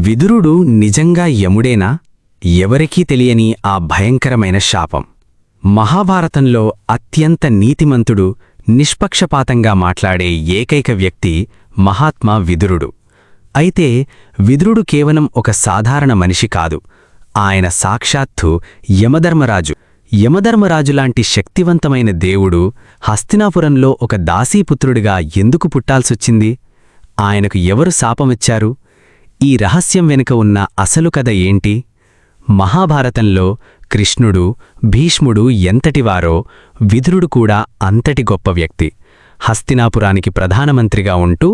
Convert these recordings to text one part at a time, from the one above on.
విదురుడు నిజంగా యముడేనా? ఎవరికీ తెలియని ఆ భయంకరమైన శాపం. మహాభారతంలో అత్యంత నీతిమంతుడు, నిష్పక్షపాతంగా మాట్లాడే ఏకైక వ్యక్తి మహాత్మా విదురుడు. అయితే విదురుడు కేవలం ఒక సాధారణ మనిషి కాదు. ఆయన సాక్షాత్తు యమధర్మరాజు. యమధర్మరాజులాంటి శక్తివంతమైన దేవుడు హస్తినాపురంలో ఒక దాసీపుత్రుడిగా ఎందుకు పుట్టాల్సొచ్చింది? ఆయనకు ఎవరు శాపమిచ్చారు? ఈ రహస్యం వెనుక ఉన్న అసలు కథ ఏంటి? మహాభారతంలో కృష్ణుడు, భీష్ముడు ఎంతటివారో విదురుడు కూడా అంతటి గొప్ప వ్యక్తి. హస్తినాపురానికి ప్రధానమంత్రిగా ఉంటూ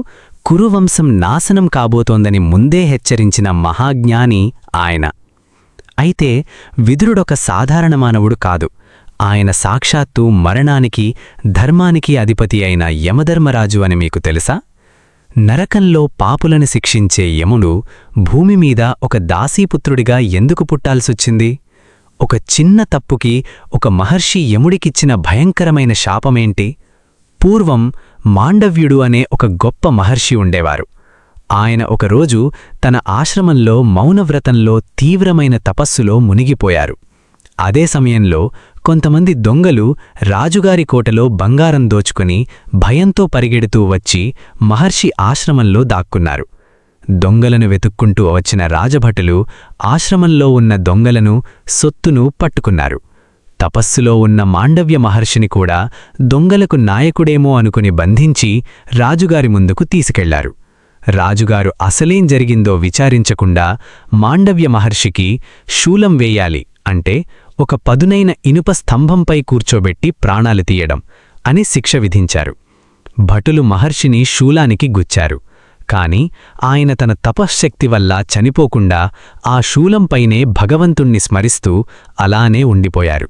కురువంశం నాశనం కాబోతోందని ముందే హెచ్చరించిన మహాజ్ఞాని ఆయన. అయితే విదురుడొక సాధారణ మానవుడు కాదు. ఆయన సాక్షాత్తు మరణానికి, ధర్మానికి అధిపతి అయిన యమధర్మరాజు అని మీకు తెలుసా? నరకంలో పాపులను శిక్షించే యముడు భూమిమీద ఒక దాసీపుత్రుడిగా ఎందుకు పుట్టాల్సొచ్చింది? ఒక చిన్న తప్పుకి ఒక మహర్షి యముడికిచ్చిన భయంకరమైన శాపమేంటి? పూర్వం మాండవ్యుడు అనే ఒక గొప్ప మహర్షి ఉండేవారు. ఆయన ఒకరోజు తన ఆశ్రమంలో మౌనవ్రతంలో తీవ్రమైన తపస్సులో మునిగిపోయారు. అదే సమయంలో కొంతమంది దొంగలు రాజుగారి కోటలో బంగారం దోచుకుని భయంతో పరిగెడుతూ వచ్చి మహర్షి ఆశ్రమంలో దాక్కున్నారు. దొంగలను వెతుక్కుంటూ వచ్చిన రాజభటులు ఆశ్రమంలో ఉన్న దొంగలను, సొత్తును పట్టుకున్నారు. తపస్సులో ఉన్న మాండవ్య మహర్షిని కూడా దొంగలకు నాయకుడేమో అనుకుని బంధించి రాజుగారి ముందుకు తీసుకెళ్లారు. రాజుగారు అసలేం జరిగిందో విచారించకుండా మాండవ్య మహర్షికి శూలం వేయాలి అంటే ఒక పదునైన ఇనుప స్తంభంపై కూర్చోబెట్టి ప్రాణాలు తీయడం అని శిక్ష విధించారు. భటులు మహర్షిని శూలానికి గుచ్చారు. కాని ఆయన తన తపశ్శక్తి వల్ల చనిపోకుండా ఆ శూలంపైనే భగవంతుణ్ణి స్మరిస్తూ అలానే ఉండిపోయారు.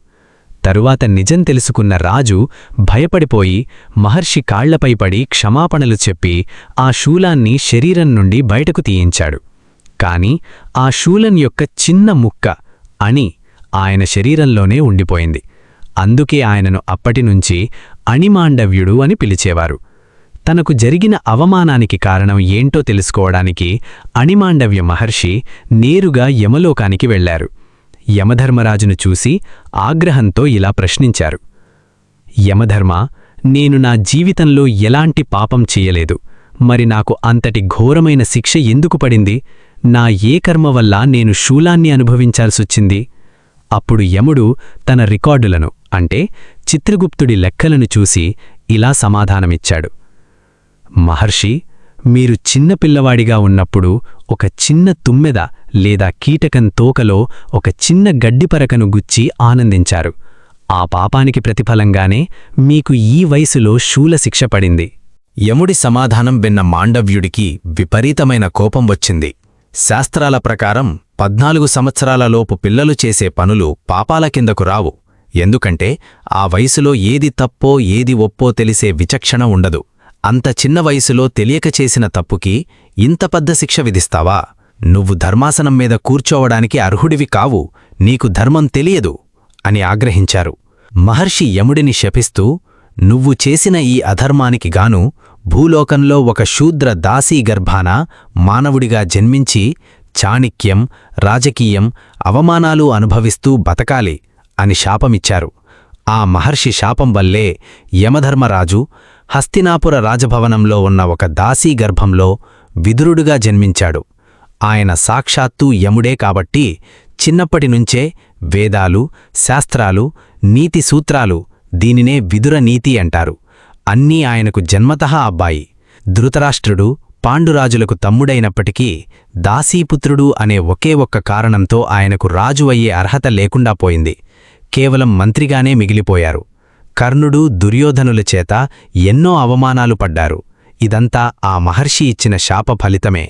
తరువాత నిజం తెలుసుకున్న రాజు భయపడిపోయి మహర్షి కాళ్లపై పడి క్షమాపణలు చెప్పి ఆ శూలాన్ని శరీరం నుండి బయటకు తీయించాడు. కాని ఆ శూలం యొక్క చిన్న ముక్క అణి ఆయన శరీరంలోనే ఉండిపోయింది. అందుకే ఆయనను అప్పటినుంచి అణిమాండవ్యుడు అని పిలిచేవారు. తనకు జరిగిన అవమానానికి కారణం ఏంటో తెలుసుకోవడానికి అణిమాండవ్య మహర్షి నేరుగా యమలోకానికి వెళ్లారు. యమధర్మరాజును చూసి ఆగ్రహంతో ఇలా ప్రశ్నించారు. యమధర్మా, నేను నా జీవితంలో ఎలాంటి పాపం చెయ్యలేదు. మరి నాకు అంతటి ఘోరమైన శిక్ష ఎందుకు పడింది? నా ఏ కర్మ వల్ల నేను శూలాన్ని అనుభవించాల్సొచ్చింది? అప్పుడు యముడు తన రికార్డులను అంటే చిత్రగుప్తుడి లెక్కలను చూసి ఇలా సమాధానమిచ్చాడు. మహర్షి, మీరు చిన్నపిల్లవాడిగా ఉన్నప్పుడు ఒక చిన్న తుమ్మెద లేదా కీటకం తోకలో ఒక చిన్న గడ్డిపరకను గుచ్చి ఆనందించారు. ఆ పాపానికి ప్రతిఫలంగానే మీకు ఈ వయసులో శూలశిక్ష పడింది. యముడి సమాధానం విన్న మాండవ్యుడికి విపరీతమైన కోపం వచ్చింది. శాస్త్రాల ప్రకారం 14 సంవత్సరాలలోపు పిల్లలు చేసే పనులు పాపాల కిందకు రావు. ఎందుకంటే ఆ వయసులో ఏది తప్పో ఏది ఒప్పో తెలిసే విచక్షణ ఉండదు. అంత చిన్న వయసులో తెలియక చేసిన తప్పుకి ఇంత పెద్ద శిక్ష విధిస్తావా? నువ్వు ధర్మాసనం మీద కూర్చోవడానికి అర్హుడివి కావు, నీకు ధర్మం తెలియదు అని ఆగ్రహించారు. మహర్షి యముడిని శపిస్తూ, నువ్వు చేసిన ఈ అధర్మానికి గాను భూలోకంలో ఒక శూద్ర దాసీ గర్భాన మానవుడిగా జన్మించి చాణిక్యం, రాజకీయం, అవమానాలు అనుభవిస్తూ బతకాలి అని శాపమిచ్చారు. ఆ మహర్షి శాపం వల్లే యమధర్మరాజు హస్తినాపుర రాజభవనంలో ఉన్న ఒక దాసీ గర్భంలో విదురుడుగా జన్మించాడు. ఆయన సాక్షాత్తూ యముడే కాబట్టి చిన్నప్పటినుంచే వేదాలు, శాస్త్రాలు, నీతి సూత్రాలు, దీనినే విదుర నీతి అంటారు, అన్నీ ఆయనకు జన్మతః అబ్బాయి. ధృతరాష్ట్రుడు, పాండురాజులకు తమ్ముడైనప్పటికీ దాసీపుత్రుడు అనే ఒకే ఒక్క కారణంతో ఆయనకు రాజు అయ్యే అర్హత లేకుండా పోయింది. కేవలం మంత్రిగానే మిగిలిపోయారు. కర్ణుడు, దుర్యోధనుల చేత ఎన్నో అవమానాలు పడ్డారు. ఇదంతా ఆ మహర్షి ఇచ్చిన శాప ఫలితమే.